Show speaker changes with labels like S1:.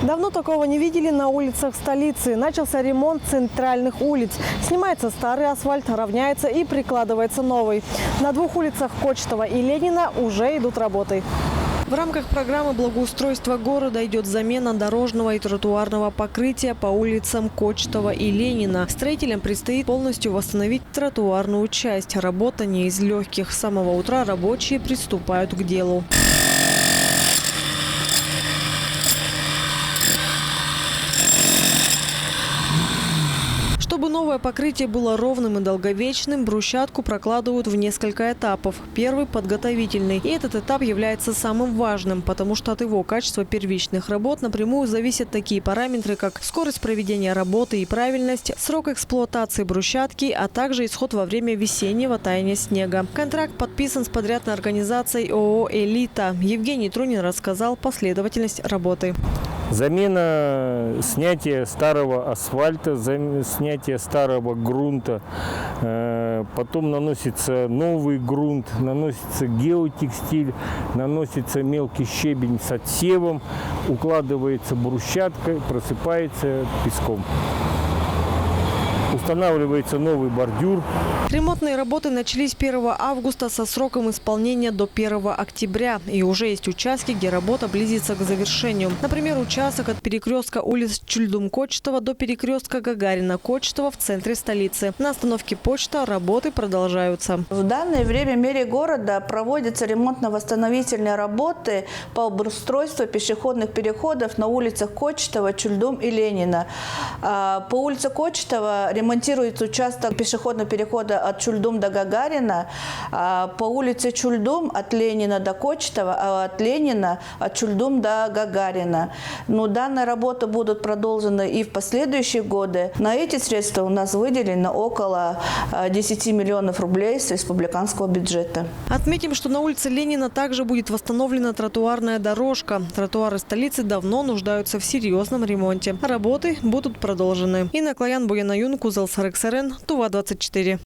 S1: Давно такого не видели на улицах столицы. Начался ремонт центральных улиц. Снимается старый асфальт, равняется и прикладывается новый. На двух улицах Кочетова и Ленина уже идут работы. В рамках программы благоустройства города идет замена дорожного и тротуарного покрытия по улицам Кочетова и Ленина. Строителям предстоит полностью восстановить тротуарную часть. Работа не из легких. С самого утра рабочие приступают к делу. Чтобы новое покрытие было ровным и долговечным, брусчатку прокладывают в несколько этапов. Первый – подготовительный. И этот этап является самым важным, потому что от его качества первичных работ напрямую зависят такие параметры, как скорость проведения работы и правильность, срок эксплуатации брусчатки, а также исход во время весеннего таяния снега. Контракт подписан с подрядной организацией ООО «Элита». Евгений Трунин рассказал последовательность работы.
S2: Замена, снятие старого асфальта, снятие старого грунта, потом наносится новый грунт, наносится геотекстиль, наносится мелкий щебень с отсевом, укладывается брусчатка, просыпается песком. Устанавливается новый бордюр.
S1: Ремонтные работы начались 1 августа со сроком исполнения до 1 октября. И уже есть участки, где работа близится к завершению. Например, участок от перекрестка улиц Чульдум-Кочетова до перекрестка Гагарина-Кочетова в центре столицы. На остановке Почта работы продолжаются.
S3: В данное время в мере города проводятся ремонтно-восстановительные работы по обустройству пешеходных переходов на улицах Кочетова, Чульдум и Ленина. По улице Кочетова ремонтируется участок пешеходного перехода от Чульдум до Гагарина, по улице Чульдум от Ленина до Кочетова, а от Ленина от Чульдум до Гагарина. Но данные работы будут продолжены и в последующие годы. На эти средства у нас выделено около 10 миллионов рублей с республиканского бюджета.
S1: Отметим, что на улице Ленина также будет восстановлена тротуарная дорожка. Тротуары столицы давно нуждаются в серьезном ремонте. Работы будут продолжены. Инна Клоян, Буяна Юн, Кузел Сарексарен, Тува 24.